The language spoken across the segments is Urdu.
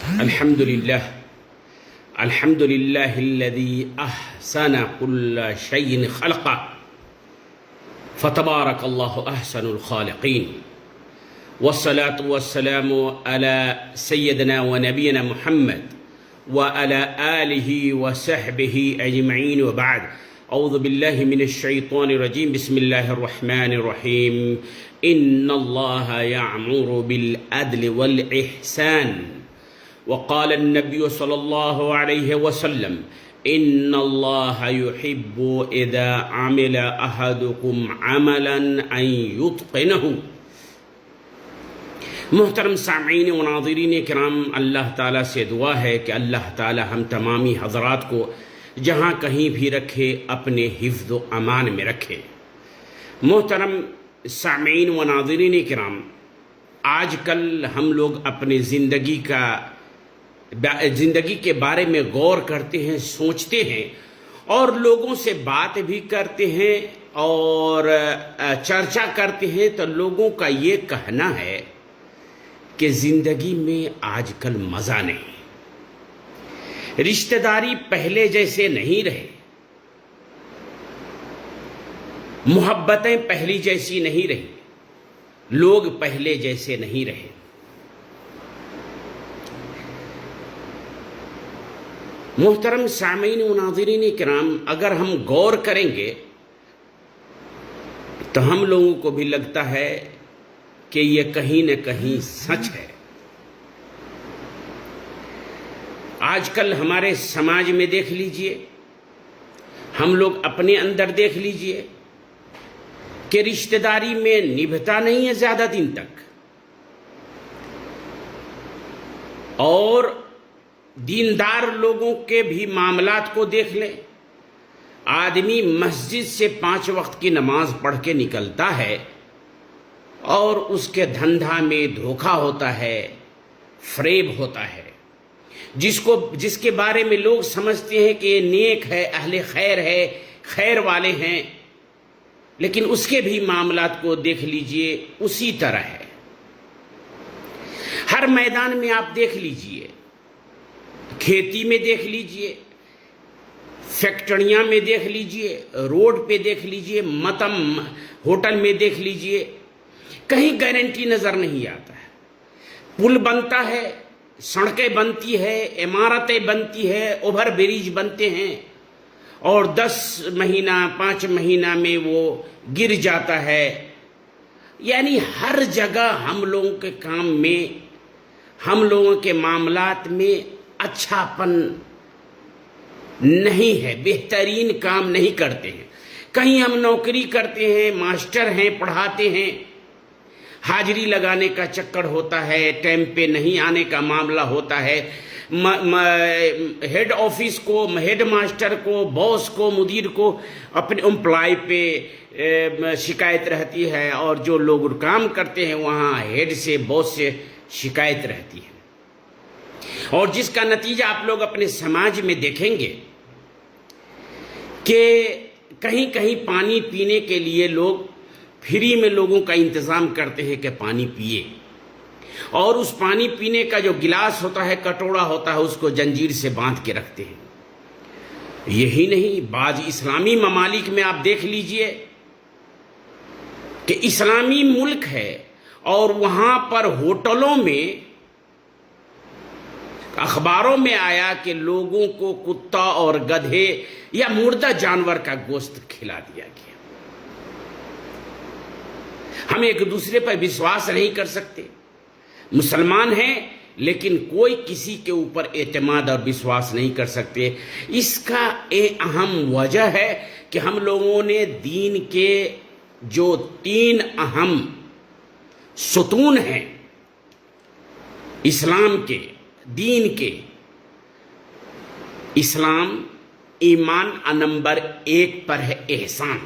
الحمد لله الحمد لله الذي أحسن كل شيء خلقه فتبارك الله أحسن الخالقين والصلاة والسلام على سيدنا ونبينا محمد وعلى آله وصحبه أجمعين وبعد. أعوذ بالله من الشيطان الرجيم. بسم الله الرحمن الرحيم. إن الله يأمر بالعدل والإحسان وقال النبي صلى الله عليه وسلم إن الله يحب إذا عمل أحدكم عملا أن يتقنه. محترم سامعین و ناظرین کرام، اللہ تعالیٰ سے دعا ہے کہ اللہ تعالیٰ ہم تمامی حضرات کو جہاں کہیں بھی رکھے اپنے حفظ و امان میں رکھے. محترم سامعین و ناظرین کرام، آج کل ہم لوگ اپنے زندگی کے بارے میں غور کرتے ہیں، سوچتے ہیں اور لوگوں سے بات بھی کرتے ہیں اور چرچا کرتے ہیں، تو لوگوں کا یہ کہنا ہے کہ زندگی میں آج کل مزہ نہیں، رشتہ داری پہلے جیسے نہیں رہے، محبتیں پہلی جیسی نہیں رہی، لوگ پہلے جیسے نہیں رہے. محترم سامعین و ناظرین کرام، اگر ہم غور کریں گے تو ہم لوگوں کو بھی لگتا ہے کہ یہ کہیں نہ کہیں سچ ہے. آج کل ہمارے سماج میں دیکھ لیجئے، ہم لوگ اپنے اندر دیکھ لیجئے کہ رشتہ داری میں نبھتا نہیں ہے زیادہ دن تک، اور دیندار لوگوں کے بھی معاملات کو دیکھ لیں. آدمی مسجد سے 5 وقت کی نماز پڑھ کے نکلتا ہے اور اس کے دھندھا میں دھوکہ ہوتا ہے، فریب ہوتا ہے، جس کے بارے میں لوگ سمجھتے ہیں کہ یہ نیک ہے، اہل خیر ہے، خیر والے ہیں، لیکن اس کے بھی معاملات کو دیکھ لیجئے اسی طرح ہے. ہر میدان میں آپ دیکھ لیجئے، کھیتی میں دیکھ لیجئے، فیکٹریاں میں دیکھ لیجئے، روڈ پہ دیکھ لیجئے، متم ہوٹل میں دیکھ لیجئے، کہیں گارنٹی نظر نہیں آتا ہے. پل بنتا ہے، سڑکیں بنتی ہے، عمارتیں بنتی ہے، اوور بریج بنتے ہیں، اور 10 مہینہ 5 مہینہ میں وہ گر جاتا ہے. یعنی ہر جگہ ہم لوگوں کے کام میں، ہم لوگوں کے معاملات میں اچھا پن نہیں ہے، بہترین کام نہیں کرتے ہیں. کہیں ہم نوکری کرتے ہیں، ماسٹر ہیں، پڑھاتے ہیں، حاضری لگانے کا چکر ہوتا ہے، ٹائم پہ نہیں آنے کا معاملہ ہوتا ہے، ہیڈ آفس کو، ہیڈ ماسٹر کو، باس کو، مدیر کو اپنے امپلائی پہ شکایت رہتی ہے، اور جو لوگ کام کرتے ہیں وہاں ہیڈ سے، باس سے شکایت رہتی ہے. اور جس کا نتیجہ آپ لوگ اپنے سماج میں دیکھیں گے کہ کہیں کہیں پانی پینے کے لیے لوگ فری میں لوگوں کا انتظام کرتے ہیں کہ پانی پیے، اور اس پانی پینے کا جو گلاس ہوتا ہے، کٹورا ہوتا ہے، اس کو جنجیر سے باندھ کے رکھتے ہیں. یہی نہیں، بعض اسلامی ممالک میں آپ دیکھ لیجئے کہ اسلامی ملک ہے اور وہاں پر ہوٹلوں میں، اخباروں میں آیا کہ لوگوں کو کتا اور گدھے یا مردہ جانور کا گوشت کھلا دیا گیا. ہم ایک دوسرے پر وشواس نہیں کر سکتے، مسلمان ہیں لیکن کوئی کسی کے اوپر اعتماد اور وشواس نہیں کر سکتے. اس کا اہم وجہ ہے کہ ہم لوگوں نے دین کے جو 3 اہم ستون ہیں اسلام کے، دین کے، اسلام ایمان نمبر 1 پر ہے احسان.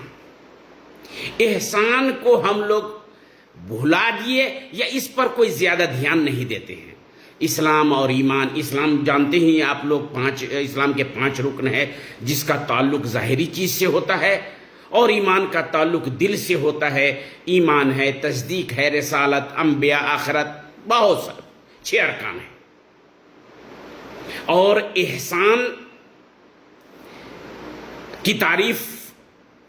احسان کو ہم لوگ بھلا دیے یا اس پر کوئی زیادہ دھیان نہیں دیتے ہیں. اسلام اور ایمان، اسلام جانتے ہی آپ لوگ اسلام کے 5 رکن ہے، جس کا تعلق ظاہری چیز سے ہوتا ہے، اور ایمان کا تعلق دل سے ہوتا ہے. ایمان ہے، تصدیق ہے، رسالت، انبیاء، آخرت، بہت سارے 6 ارکان ہیں. اور احسان کی تعریف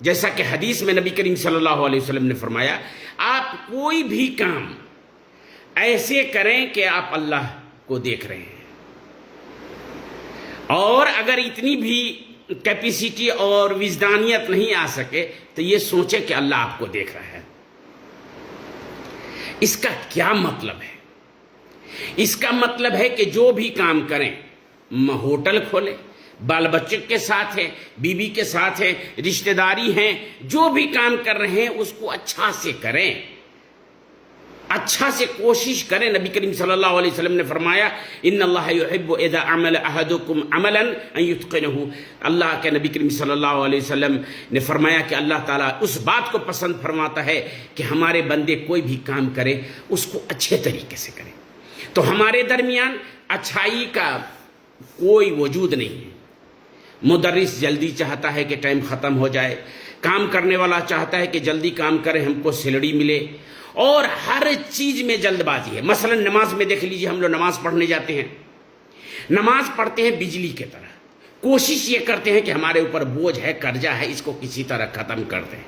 جیسا کہ حدیث میں نبی کریم صلی اللہ علیہ وسلم نے فرمایا، آپ کوئی بھی کام ایسے کریں کہ آپ اللہ کو دیکھ رہے ہیں، اور اگر اتنی بھی کیپیسٹی اور وجدانیت نہیں آ سکے تو یہ سوچے کہ اللہ آپ کو دیکھ رہا ہے۔ اس کا کیا مطلب ہے؟ اس کا مطلب ہے کہ جو بھی کام کریں، ہوٹل کھولیں، بال بچے کے ساتھ ہیں، بیوی کے ساتھ ہیں، رشتہ داری ہیں، جو بھی کام کر رہے ہیں اس کو اچھا سے کریں، اچھا سے کوشش کریں۔ نبی کریم صلی اللہ علیہ وسلم نے فرمایا، ان اللہ یحب اذا عمل احدکم عملا ان یتقنہ۔ اللہ کے نبی کریم صلی اللہ علیہ وسلم نے فرمایا کہ اللہ تعالیٰ اس بات کو پسند فرماتا ہے کہ ہمارے بندے کوئی بھی کام کرے اس کو اچھے طریقے سے کریں۔ تو ہمارے درمیان اچھائی کا کوئی وجود نہیں ہے۔ مدرس جلدی چاہتا ہے کہ ٹائم ختم ہو جائے، کام کرنے والا چاہتا ہے کہ جلدی کام کرے، ہم کو سیلری ملے، اور ہر چیز میں جلد بازی ہے۔ مثلا نماز میں دیکھ لیجئے، ہم لوگ نماز پڑھنے جاتے ہیں، نماز پڑھتے ہیں بجلی کے طرح، کوشش یہ کرتے ہیں کہ ہمارے اوپر بوجھ ہے، قرضہ ہے، اس کو کسی طرح ختم کر دیں۔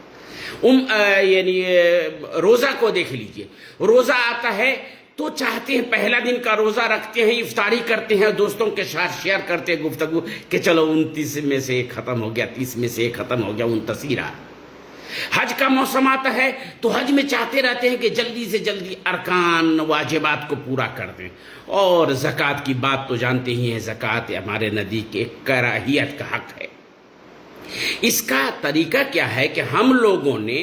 یعنی روزہ کو دیکھ لیجئے، روزہ آتا ہے تو چاہتے ہیں پہلا دن کا روزہ رکھتے ہیں، افطاری کرتے ہیں، دوستوں کے ساتھ شیئر کرتے ہیں گفتگو کہ چلو 29 میں سے ایک ختم ہو گیا، 30 میں سے ایک ختم ہو گیا، 29 رہا۔ حج کا موسم آتا ہے تو حج میں چاہتے رہتے ہیں کہ جلدی سے جلدی ارکان واجبات کو پورا کر دیں، اور زکوٰۃ کی بات تو جانتے ہی ہیں، زکوٰۃ ہمارے نبی کے کراہیت کا حق ہے۔ اس کا طریقہ کیا ہے کہ ہم لوگوں نے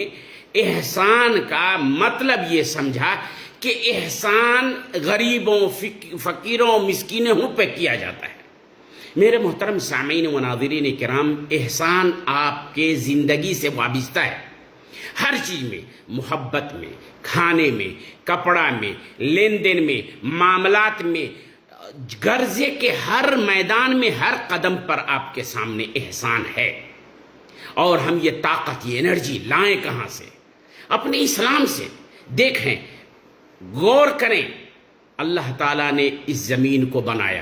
احسان کا مطلب یہ سمجھا کہ احسان غریبوں، فقیروں، مسکینوں پہ کیا جاتا ہے۔ میرے محترم سامعین و ناظرین کرام، احسان آپ کے زندگی سے وابستہ ہے، ہر چیز میں، محبت میں، کھانے میں، کپڑا میں، لین دین میں، معاملات میں، غرضے کے ہر میدان میں، ہر قدم پر آپ کے سامنے احسان ہے۔ اور ہم یہ طاقت، یہ انرجی لائیں کہاں سے؟ اپنے اسلام سے۔ دیکھیں، غور کریں، اللہ تعالیٰ نے اس زمین کو بنایا،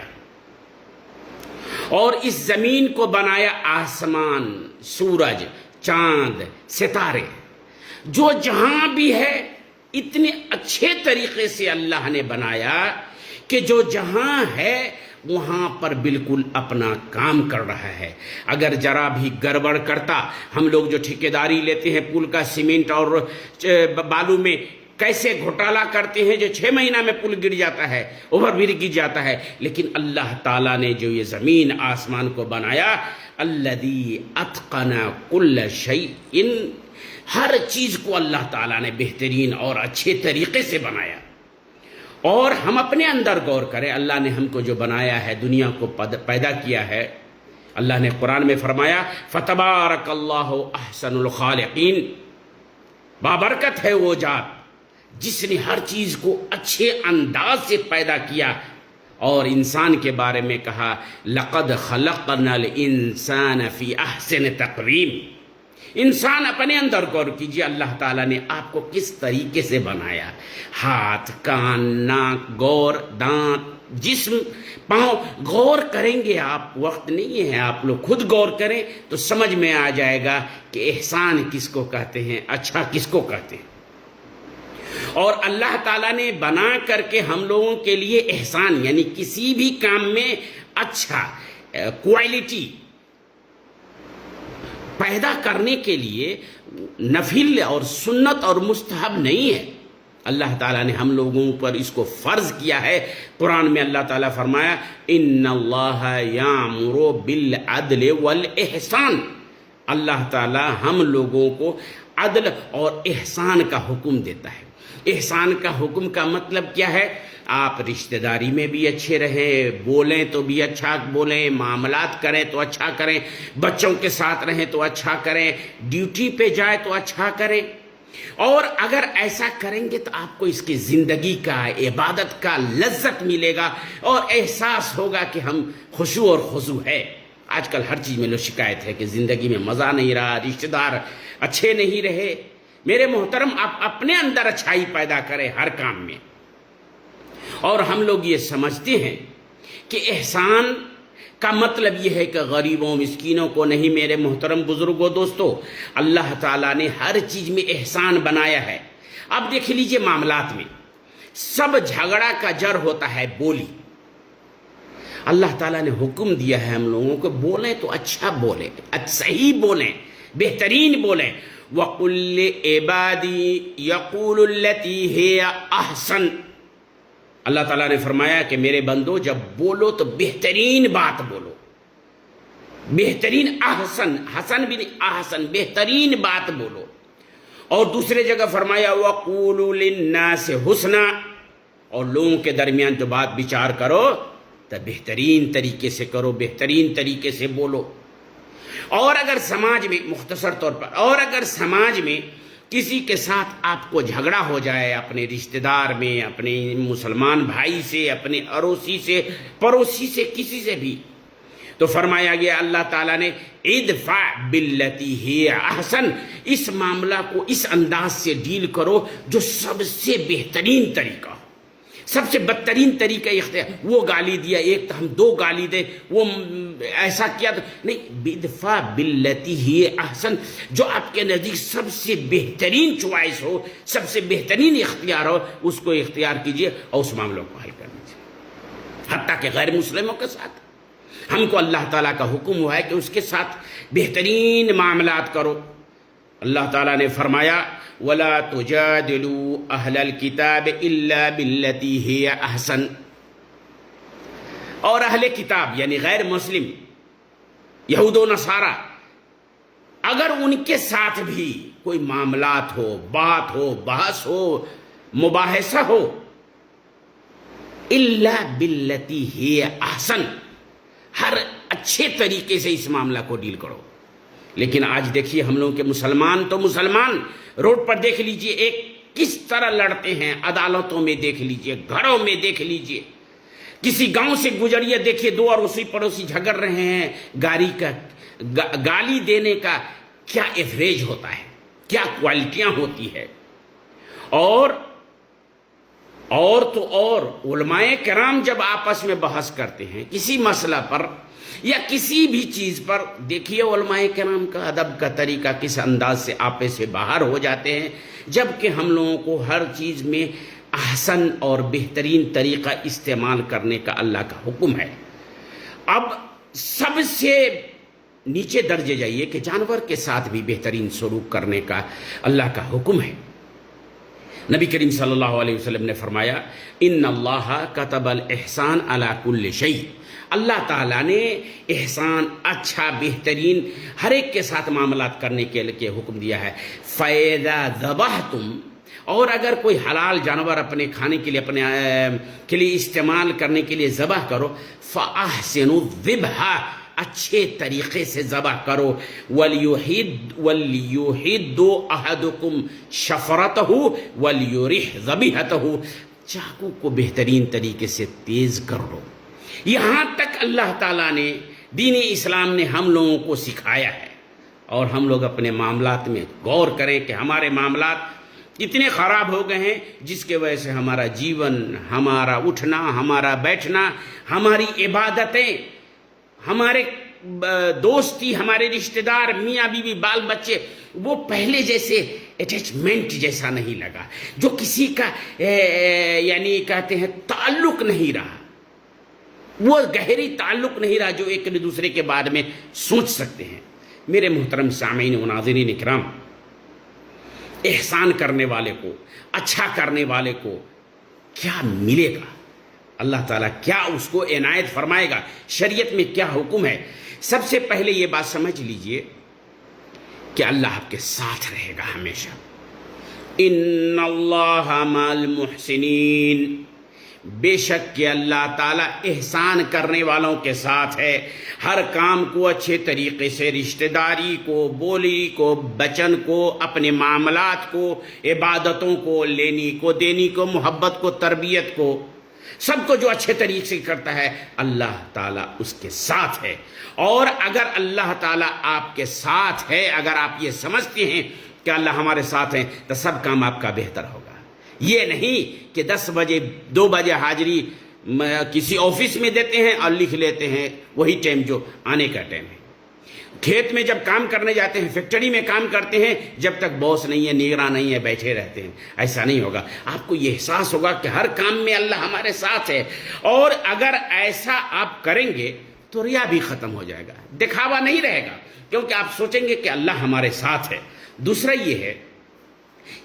اور اس زمین کو بنایا آسمان، سورج، چاند، ستارے، جو جہاں بھی ہے اتنے اچھے طریقے سے اللہ نے بنایا کہ جو جہاں ہے وہاں پر بالکل اپنا کام کر رہا ہے۔ اگر ذرا بھی گڑبڑ کرتا، ہم لوگ جو ٹھیکیداری لیتے ہیں پل کا، سیمنٹ اور بالو میں کیسے گھوٹالا کرتے ہیں، جو 6 مہینہ میں پل گر جاتا ہے، اوور برج گر جاتا ہے، لیکن اللہ تعالیٰ نے جو یہ زمین آسمان کو بنایا، الذی اتقن کل شیء، ہر چیز کو اللہ تعالیٰ نے بہترین اور اچھے طریقے سے بنایا۔ اور ہم اپنے اندر غور کریں، اللہ نے ہم کو جو بنایا ہے، دنیا کو پیدا کیا ہے، اللہ نے قرآن میں فرمایا فتبارک اللہ احسن الخالقین، بابرکت ہے وہ ذات جس نے ہر چیز کو اچھے انداز سے پیدا کیا۔ اور انسان کے بارے میں کہا لقد خلقنا الانسان فی احسن تقویم۔ انسان اپنے اندر غور کیجیے، اللہ تعالیٰ نے آپ کو کس طریقے سے بنایا، ہاتھ، کان، ناک، گور، دانت، جسم، پاؤں۔ غور کریں گے آپ، وقت نہیں ہے، آپ لوگ خود غور کریں تو سمجھ میں آ جائے گا کہ احسان کس کو کہتے ہیں، اچھا کس کو کہتے ہیں۔ اور اللہ تعالیٰ نے بنا کر کے ہم لوگوں کے لیے احسان، یعنی کسی بھی کام میں اچھا کوالٹی پیدا کرنے کے لیے نفل اور سنت اور مستحب نہیں ہے، اللہ تعالیٰ نے ہم لوگوں پر اس کو فرض کیا ہے۔ قرآن میں اللہ تعالیٰ فرمایا ان اللہ یامر بالعدل والاحسان، اللہ تعالیٰ ہم لوگوں کو عدل اور احسان کا حکم دیتا ہے۔ احسان کا حکم کا مطلب کیا ہے؟ آپ رشتہ داری میں بھی اچھے رہیں، بولیں تو بھی اچھا بولیں، معاملات کریں تو اچھا کریں، بچوں کے ساتھ رہیں تو اچھا کریں، ڈیوٹی پہ جائے تو اچھا کریں۔ اور اگر ایسا کریں گے تو آپ کو اس کی زندگی کا، عبادت کا لذت ملے گا، اور احساس ہوگا کہ ہم خشوع اور خضوع ہے۔ آج کل ہر چیز میں لو شکایت ہے کہ زندگی میں مزہ نہیں رہا، رشتہ دار اچھے نہیں رہے۔ میرے محترم، آپ اپنے اندر اچھائی پیدا کریں ہر کام میں۔ اور ہم لوگ یہ سمجھتے ہیں کہ احسان کا مطلب یہ ہے کہ غریبوں مسکینوں کو نہیں۔ میرے محترم بزرگوں دوستو، اللہ تعالیٰ نے ہر چیز میں احسان بنایا ہے۔ اب دیکھ لیجئے معاملات میں سب جھگڑا کا جڑ ہوتا ہے بولی۔ اللہ تعالیٰ نے حکم دیا ہے ہم لوگوں کو بولیں تو اچھا بولیں، صحیح بولیں، بہترین بولیں۔ وَقُلْ لِعِبَادِي يَقُولُ الَّتِي هِيَ أَحْسَنُ۔ اللہ تعالیٰ نے فرمایا کہ میرے بندو جب بولو تو بہترین بات بولو، بہترین، احسن، حسن بھی نہیں، احسن، بہترین بات بولو۔ اور دوسرے جگہ فرمایا وَقُولُوا لِلنَّاسِ حُسْنًا، اور لوگوں کے درمیان جو بات بچار کرو تو بہترین طریقے سے کرو، بہترین طریقے سے بولو۔ اور اگر سماج میں، مختصر طور پر، اور اگر سماج میں کسی کے ساتھ آپ کو جھگڑا ہو جائے، اپنے رشتہ دار میں، اپنے مسلمان بھائی سے، اپنے اڑوسی سے، پڑوسی سے، کسی سے بھی، تو فرمایا گیا اللہ تعالیٰ نے ادفع باللتی ہی احسن، اس معاملہ کو اس انداز سے ڈیل کرو جو سب سے بہترین طریقہ، سب سے بدترین طریقہ اختیار۔ وہ گالی دیا ایک تو ہم دو گالی دے، وہ ایسا کیا تو نہیں، ادفع باللتی ہی احسن، جو آپ کے نزدیک سب سے بہترین چوائس ہو، سب سے بہترین اختیار ہو، اس کو اختیار کیجئے اور اس معاملوں کو حل کرنا چاہیے۔ حتیٰ کہ غیر مسلموں کے ساتھ ہم کو اللہ تعالیٰ کا حکم ہوا ہے کہ اس کے ساتھ بہترین معاملات کرو۔ اللہ تعالیٰ نے فرمایا وَلَا تُجَادِلُوا أَهْلَ الْكِتَابِ إِلَّا بِالَّتِي هِيَ أَحْسَنُ، اور اہل کتاب یعنی غیر مسلم، یہود و نصارہ، اگر ان کے ساتھ بھی کوئی معاملات ہو، بات ہو، بحث ہو، مباحثہ ہو، إِلَّا بِالَّتِي هِيَ أَحْسَنُ، ہر اچھے طریقے سے اس معاملہ کو ڈیل کرو۔ لیکن آج دیکھیے ہم لوگوں کے مسلمان تو مسلمان روڈ پر دیکھ لیجئے ایک کس طرح لڑتے ہیں، عدالتوں میں دیکھ لیجئے، گھروں میں دیکھ لیجئے، کسی گاؤں سے گزریے دیکھیے دو اور اسی پڑوسی جھگڑ رہے ہیں، گالی دینے کا کیا ایوریج ہوتا ہے، کیا کوالٹیاں ہوتی ہے۔ اور علماء کرام جب آپس میں بحث کرتے ہیں کسی مسئلہ پر یا کسی بھی چیز پر، دیکھیے علماء کرام کا ادب کا طریقہ کس انداز سے آپے سے باہر ہو جاتے ہیں، جبکہ ہم لوگوں کو ہر چیز میں احسن اور بہترین طریقہ استعمال کرنے کا اللہ کا حکم ہے۔ اب سب سے نیچے درجے جائیے کہ جانور کے ساتھ بھی بہترین سلوک کرنے کا اللہ کا حکم ہے۔ نبی کریم صلی اللہ علیہ وسلم نے فرمایا ان اللہ کتب الاحسان علی کل شیء، اللہ تعالیٰ نے احسان، اچھا، بہترین ہر ایک کے ساتھ معاملات کرنے کے لیے حکم دیا ہے۔ فَإِذَا ذَبَحْتُمْ، اور اگر کوئی حلال جانور اپنے کھانے کے لیے، اپنے کے لیے استعمال کرنے کے لیے ذبح کرو، فَأَحْسِنُوا الذِّبْحَ، اچھے طریقے سے ذبح کرو، وَلْيُحِدُّ أَحَدُكُمْ شَفْرَتَهُ وَلْيُرِحْ ذَبِيحَتَهُ، چاقو کو بہترین طریقے سے تیز کر لو۔ یہاں تک اللہ تعالیٰ نے، دین اسلام نے ہم لوگوں کو سکھایا ہے، اور ہم لوگ اپنے معاملات میں غور کریں کہ ہمارے معاملات اتنے خراب ہو گئے ہیں جس کے وجہ سے ہمارا جیون، ہمارا اٹھنا، ہمارا بیٹھنا، ہماری عبادتیں، ہمارے دوستی، ہمارے رشتہ دار، میاں بیوی، بال بچے، وہ پہلے جیسے اٹیچمنٹ جیسا نہیں لگا، جو کسی کا یعنی کہتے ہیں تعلق نہیں رہا، وہ گہری تعلق نہیں رہا جو ایک دوسرے کے بارے میں سوچ سکتے ہیں۔ میرے محترم سامعین و ناظرین اکرام، احسان کرنے والے کو، اچھا کرنے والے کو کیا ملے گا؟ اللہ تعالیٰ کیا اس کو عنایت فرمائے گا؟ شریعت میں کیا حکم ہے؟ سب سے پہلے یہ بات سمجھ لیجئے کہ اللہ آپ کے ساتھ رہے گا ہمیشہ۔ ان اللہ مع المحسنین، بے شک کہ اللہ تعالیٰ احسان کرنے والوں کے ساتھ ہے، ہر کام کو اچھے طریقے سے، رشتہ داری کو، بولی کو، بچن کو، اپنے معاملات کو، عبادتوں کو، لینی کو، دینی کو، محبت کو، تربیت کو، سب کو جو اچھے طریقے سے کرتا ہے اللہ تعالیٰ اس کے ساتھ ہے۔ اور اگر اللہ تعالیٰ آپ کے ساتھ ہے، اگر آپ یہ سمجھتے ہیں کہ اللہ ہمارے ساتھ ہیں، تو سب کام آپ کا بہتر ہوگا۔ یہ نہیں کہ 10 بجے 2 بجے حاضری کسی آفس میں دیتے ہیں اور لکھ لیتے ہیں وہی ٹائم جو آنے کا ٹائم ہے. کھیت میں جب کام کرنے جاتے ہیں, فیکٹری میں کام کرتے ہیں, جب تک باس نہیں ہے, نگراں نہیں ہے, بیٹھے رہتے ہیں. ایسا نہیں ہوگا. آپ کو یہ احساس ہوگا کہ ہر کام میں اللہ ہمارے ساتھ ہے. اور اگر ایسا آپ کریں گے تو ریا بھی ختم ہو جائے گا, دکھاوا نہیں رہے گا, کیونکہ آپ سوچیں گے کہ اللہ ہمارے ساتھ ہے. دوسرا یہ ہے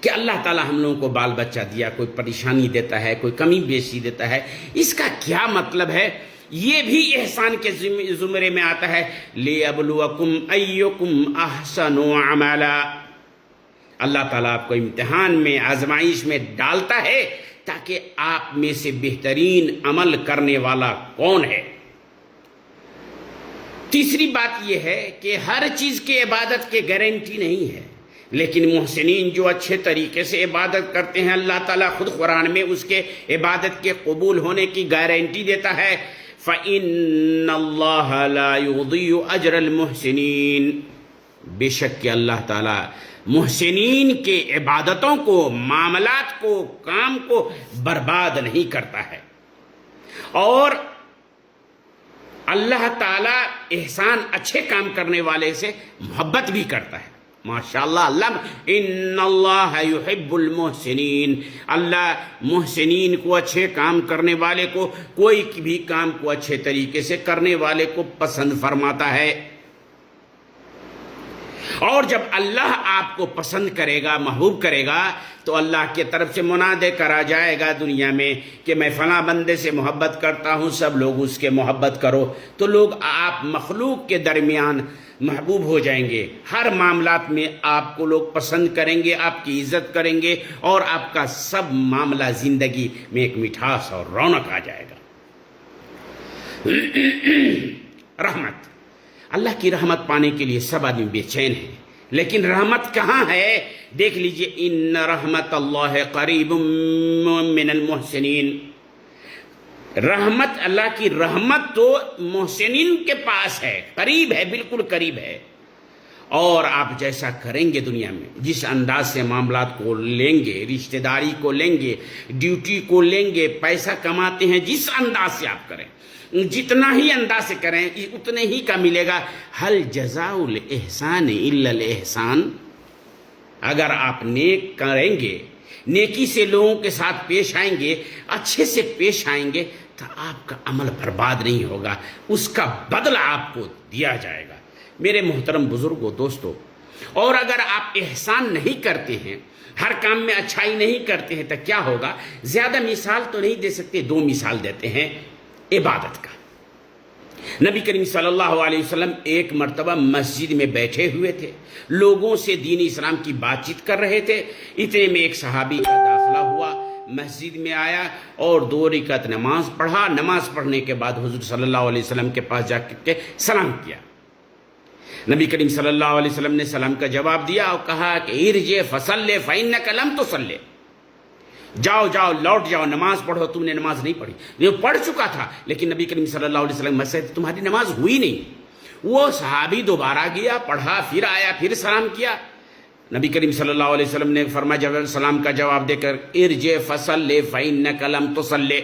کہ اللہ تعالیٰ ہم لوگوں کو بال بچہ دیا, کوئی پریشانی دیتا ہے, کوئی کمی بیشی دیتا ہے, اس کا کیا مطلب ہے؟ یہ بھی احسان کے زمرے میں آتا ہے. لِيَبْلُوَكُمْ أَيُّكُمْ أَحْسَنُ عَمَلًا. اللہ تعالیٰ آپ کو امتحان میں, آزمائش میں ڈالتا ہے تاکہ آپ میں سے بہترین عمل کرنے والا کون ہے. تیسری بات یہ ہے کہ ہر چیز کی عبادت کی گارنٹی نہیں ہے, لیکن محسنین جو اچھے طریقے سے عبادت کرتے ہیں, اللہ تعالیٰ خود قرآن میں اس کے عبادت کے قبول ہونے کی گارنٹی دیتا ہے. فَإِنَّ اللَّهَ لَا يُضِيعُ أَجْرَ الْمُحْسِنِينَ. بے شک کہ اللہ تعالیٰ محسنین کے عبادتوں کو, معاملات کو, کام کو برباد نہیں کرتا ہے. اور اللہ تعالیٰ احسان اچھے کام کرنے والے سے محبت بھی کرتا ہے. ماشاءاللہ, اللہ ان اللہ یحب المحسنین. اللہ محسنین کو, اچھے کام کرنے والے کو, کوئی بھی کام کو اچھے طریقے سے کرنے والے کو پسند فرماتا ہے. اور جب اللہ آپ کو پسند کرے گا, محبوب کرے گا, تو اللہ کی طرف سے منادے کرا جائے گا دنیا میں کہ میں فلاں بندے سے محبت کرتا ہوں, سب لوگ اس کے محبت کرو. تو لوگ آپ مخلوق کے درمیان محبوب ہو جائیں گے. ہر معاملات میں آپ کو لوگ پسند کریں گے, آپ کی عزت کریں گے, اور آپ کا سب معاملہ زندگی میں ایک مٹھاس اور رونق آ جائے گا. رحمت, اللہ کی رحمت پانے کے لیے سب آدمی بے چین ہیں, لیکن رحمت کہاں ہے؟ دیکھ لیجئے, ان رحمت اللہ قریب من المحسنین. رحمت, اللہ کی رحمت تو محسنین کے پاس ہے, قریب ہے, بالکل قریب ہے. اور آپ جیسا کریں گے دنیا میں, جس انداز سے معاملات کو لیں گے, رشتہ داری کو لیں گے, ڈیوٹی کو لیں گے, پیسہ کماتے ہیں, جس انداز سے آپ کریں, جتنا ہی انداز سے کریں اتنے ہی کا ملے گا. حل جزاء الاحسان الا الاحسان. اگر آپ نیک کریں گے, نیکی سے لوگوں کے ساتھ پیش آئیں گے, اچھے سے پیش آئیں گے, تو آپ کا عمل برباد نہیں ہوگا, اس کا بدلہ آپ کو دیا جائے گا. میرے محترم بزرگوں, دوستو, اور اگر آپ احسان نہیں کرتے ہیں, ہر کام میں اچھائی نہیں کرتے ہیں, تو کیا ہوگا؟ زیادہ مثال تو نہیں دے سکتے, 2 مثال دیتے ہیں عبادت کا. نبی کریم صلی اللہ علیہ وسلم ایک مرتبہ مسجد میں بیٹھے ہوئے تھے, لوگوں سے دین اسلام کی بات چیت کر رہے تھے. اتنے میں ایک صحابی کا داخلہ ہوا, مسجد میں آیا اور 2 رکعت نماز پڑھا. نماز پڑھنے کے بعد حضور صلی اللہ علیہ وسلم کے پاس جا کے سلام کیا. نبی کریم صلی اللہ علیہ وسلم نے سلام کا جواب دیا اور کہا کہ ارجع فصلی فإنک لم تصلی. جاؤ جاؤ, لوٹ جاؤ, نماز پڑھو, تم نے نماز نہیں پڑھی. یہ پڑھ چکا تھا, لیکن نبی کریم صلی اللہ علیہ وسلم مسجد, تمہاری نماز ہوئی نہیں. وہ صحابی دوبارہ گیا, پڑھا, پھر آیا, پھر سلام کیا. نبی کریم صلی اللہ علیہ وسلم نے فرمایا سلام کا جواب دے کر, ارجع فصلی فإنک لم تصلی.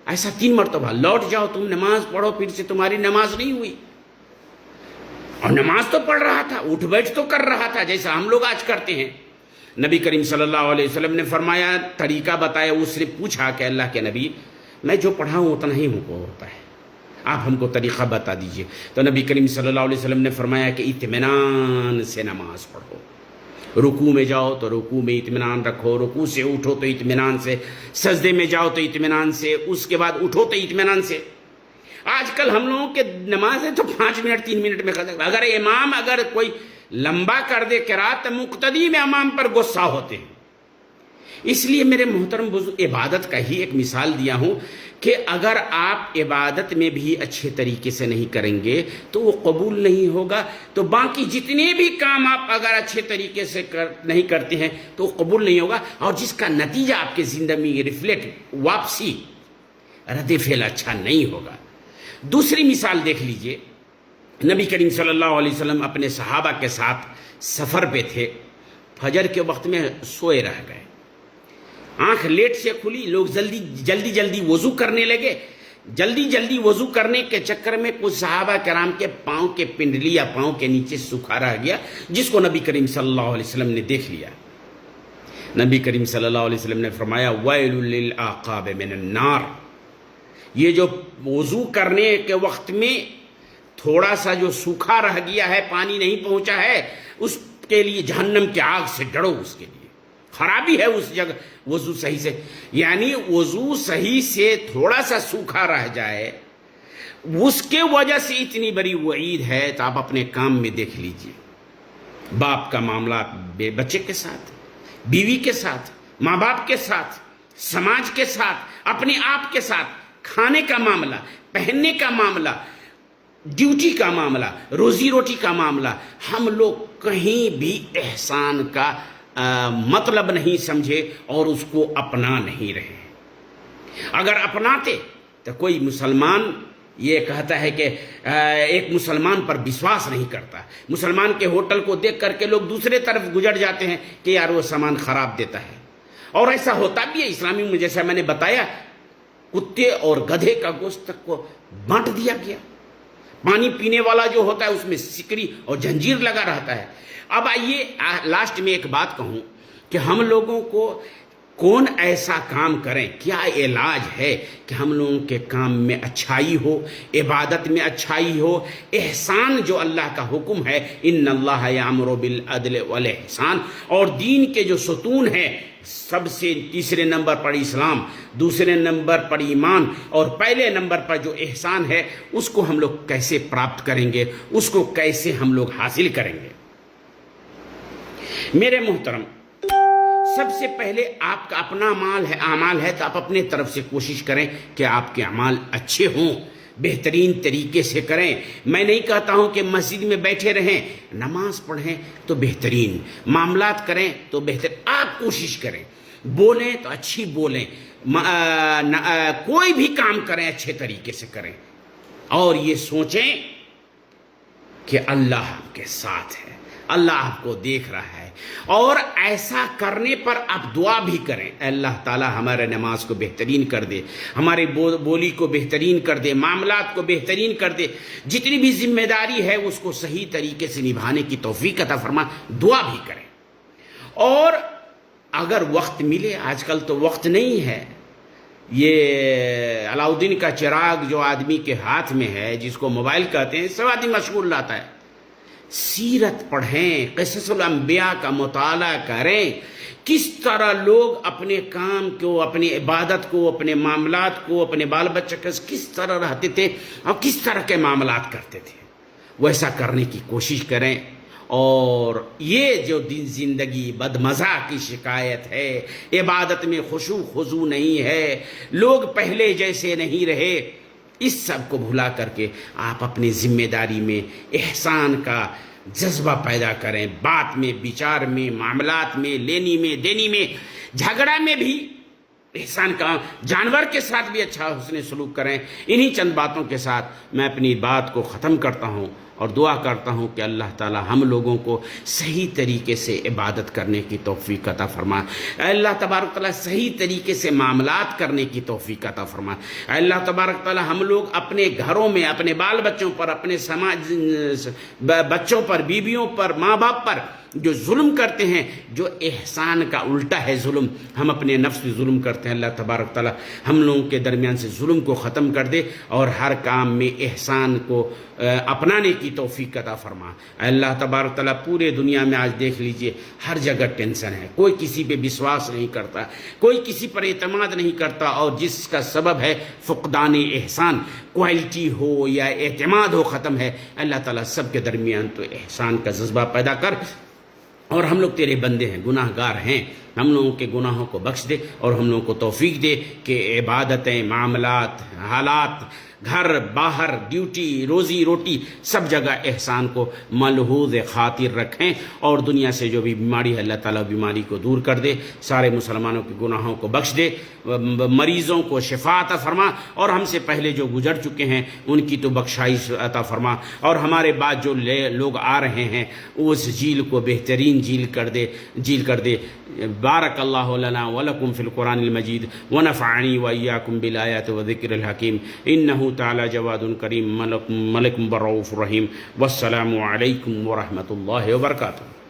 ایسا 3 مرتبہ, لوٹ جاؤ, تم نماز پڑھو, پھر سے تمہاری نماز نہیں ہوئی. اور نماز تو پڑھ رہا تھا, اٹھ بیٹھ تو کر رہا تھا جیسا ہم لوگ آج کرتے ہیں. نبی کریم صلی اللہ علیہ وسلم نے فرمایا, طریقہ بتایا. اس نے پوچھا کہ اللہ کے نبی, میں جو پڑھا ہوں اتنا ہی ہم کو ہوتا ہے, آپ ہم کو طریقہ بتا دیجئے. تو نبی کریم صلی اللہ علیہ وسلم نے فرمایا کہ اطمینان سے نماز پڑھو. رکوع میں جاؤ تو رکوع میں اطمینان رکھو, رکوع سے اٹھو تو اطمینان سے, سجدے میں جاؤ تو اطمینان سے, اس کے بعد اٹھو تو اطمینان سے. آج کل ہم لوگوں کے نمازیں تو 5 منٹ 3 منٹ میں ختم. اگر امام اگر کوئی لمبا کر دے قرات, مقتدی میں امام پر غصہ ہوتے ہیں. اس لیے میرے محترم بزرگ, عبادت کا ہی ایک مثال دیا ہوں کہ اگر آپ عبادت میں بھی اچھے طریقے سے نہیں کریں گے تو وہ قبول نہیں ہوگا. تو باقی جتنے بھی کام آپ اگر اچھے طریقے سے نہیں کرتے ہیں تو وہ قبول نہیں ہوگا, اور جس کا نتیجہ آپ کے زندگی میں ریفلیکٹ, واپسی, رد فعل اچھا نہیں ہوگا. دوسری مثال دیکھ لیجئے, نبی کریم صلی اللہ علیہ وسلم اپنے صحابہ کے ساتھ سفر پہ تھے. فجر کے وقت میں سوئے رہ گئے. آنکھ لیٹ سے کھلی، لوگ جلدی جلدی وضو کرنے لگے. جلدی جلدی وضو کرنے کے چکر میں کچھ صحابہ کرام کے پاؤں کے پنڈلی یا پاؤں کے نیچے سوکھا رہ گیا، جس کو نبی کریم صلی اللہ علیہ وسلم نے دیکھ لیا. نبی کریم صلی اللہ علیہ وسلم نے فرمایا ویل للعقاب من النار. یہ جو وضو کرنے کے وقت میں تھوڑا سا جو سوکھا رہ گیا ہے، پانی نہیں پہنچا ہے، اس کے لیے جہنم کی آگ سے ڈرو. اس کے لیے خرابی ہے اس جگہ وضو صحیح سے، یعنی وضو صحیح سے تھوڑا سا سوکھا رہ جائے، اس کے وجہ سے اتنی بڑی وعید ہے. تو آپ اپنے کام میں دیکھ لیجئے، باپ کا معاملہ بچے کے ساتھ، بیوی کے ساتھ، ماں باپ کے ساتھ، سماج کے ساتھ، اپنے آپ کے ساتھ، کھانے کا معاملہ، پہننے کا معاملہ، ڈیوٹی کا معاملہ، روزی روٹی کا معاملہ، ہم لوگ کہیں بھی احسان کا مطلب نہیں سمجھے اور اس کو اپنا نہیں رہے. اگر اپناتے تو کوئی مسلمان یہ کہتا ہے کہ ایک مسلمان پر وشواس نہیں کرتا. مسلمان کے ہوٹل کو دیکھ کر کے لوگ دوسرے طرف گزر جاتے ہیں کہ یار وہ سامان خراب دیتا ہے. اور ایسا ہوتا بھی ہے اسلامی میں، جیسا میں نے بتایا، کتے اور گدھے کا گوشت تک کو بانٹ دیا گیا. پانی پینے والا جو ہوتا ہے اس میں سکری اور جنجیر لگا رہتا ہے. اب آئیے لاسٹ میں ایک بات کہوں کہ ہم لوگوں کو کون ایسا کام کریں، کیا علاج ہے کہ ہم لوگوں کے کام میں اچھائی ہو، عبادت میں اچھائی ہو، احسان جو اللہ کا حکم ہے، ان اللہ یامر بالعدل والاحسان، اور دین کے جو ستون ہیں، سب سے تیسرے نمبر پر اسلام، دوسرے نمبر پر ایمان، اور پہلے نمبر پر جو احسان ہے، اس کو ہم لوگ کیسے پراپت کریں گے، اس کو کیسے ہم لوگ حاصل کریں گے. میرے محترم، سب سے پہلے آپ کا اپنا اعمال ہے تو آپ اپنے طرف سے کوشش کریں کہ آپ کے اعمال اچھے ہوں، بہترین طریقے سے کریں. میں نہیں کہتا ہوں کہ مسجد میں بیٹھے رہیں، نماز پڑھیں تو بہترین، معاملات کریں تو بہتر. آپ کوشش کریں، بولیں تو اچھی بولیں، کوئی بھی کام کریں اچھے طریقے سے کریں، اور یہ سوچیں کہ اللہ آپ کے ساتھ ہے، اللہ آپ کو دیکھ رہا ہے. اور ایسا کرنے پر آپ دعا بھی کریں، اللہ تعالی ہمارے نماز کو بہترین کر دے، ہمارے بولی کو بہترین کر دے، معاملات کو بہترین کر دے، جتنی بھی ذمہ داری ہے اس کو صحیح طریقے سے نبھانے کی توفیق عطا فرما. دعا بھی کریں. اور اگر وقت ملے، آج کل تو وقت نہیں ہے، یہ علاؤدین کا چراغ جو آدمی کے ہاتھ میں ہے، جس کو موبائل کہتے ہیں، سب آدمی مشغول لاتا ہے. سیرت پڑھیں، قصص الانبیاء کا مطالعہ کریں، کس طرح لوگ اپنے کام کو، اپنی عبادت کو، اپنے معاملات کو، اپنے بال بچے کے کس طرح رہتے تھے اور کس طرح کے معاملات کرتے تھے، ویسا کرنے کی کوشش کریں. اور یہ جو زندگی بدمزہ کی شکایت ہے، عبادت میں خشوع خضوع نہیں ہے، لوگ پہلے جیسے نہیں رہے، اس سب کو بھلا کر کے آپ اپنی ذمہ داری میں احسان کا جذبہ پیدا کریں. بات میں، بچار میں، معاملات میں، لینی میں، دینی میں، جھگڑا میں بھی احسان کا، جانور کے ساتھ بھی اچھا حسن سلوک کریں. انہی چند باتوں کے ساتھ میں اپنی بات کو ختم کرتا ہوں اور دعا کرتا ہوں کہ اللہ تعالی ہم لوگوں کو صحیح طریقے سے عبادت کرنے کی توفیق عطا فرمائے. اللہ تبارک تعالی صحیح طریقے سے معاملات کرنے کی توفیق عطا فرمائے. اللہ تبارک تعالی ہم لوگ اپنے گھروں میں، اپنے بال بچوں پر، اپنے سماج بچوں پر، بیویوں پر، ماں باپ پر جو ظلم کرتے ہیں، جو احسان کا الٹا ہے ظلم، ہم اپنے نفس سے ظلم کرتے ہیں، اللہ تبارک تعالی ہم لوگوں کے درمیان سے ظلم کو ختم کر دے اور ہر کام میں احسان کو اپنانے کی توفیق عطا فرما. اللہ تبارک تعالی پورے دنیا میں آج دیکھ لیجئے ہر جگہ ٹینشن ہے، کوئی کسی پہ وشواس نہیں کرتا، کوئی کسی پر اعتماد نہیں کرتا، اور جس کا سبب ہے فقدان احسان، کوالٹی ہو یا اعتماد ہو ختم ہے. اللہ تعالی سب کے درمیان تو احسان کا جذبہ پیدا کر. اور ہم لوگ تیرے بندے ہیں، گناہ گار ہیں، ہم لوگوں کے گناہوں کو بخش دے اور ہم لوگوں کو توفیق دے کہ عبادتیں، معاملات، حالات، گھر باہر، ڈیوٹی، روزی روٹی، سب جگہ احسان کو ملحوظ خاطر رکھیں. اور دنیا سے جو بھی بیماری ہے، اللہ تعالیٰ بیماری کو دور کر دے، سارے مسلمانوں کے گناہوں کو بخش دے، مریضوں کو شفا عطا فرما، اور ہم سے پہلے جو گزر چکے ہیں ان کی تو بخشائش عطا فرما. اور ہمارے بعد جو لوگ آ رہے ہیں اس جیل کو بہترین دین جیل کر دے. بارک اللہ لنا ولکم فی القرآن المجید ونفعنی وإیاکم بالآیات وذکر الحکیم انہ تعالی جواد کریم ملک رؤوف رحیم. والسلام علیکم ورحمۃ اللہ وبرکاتہ.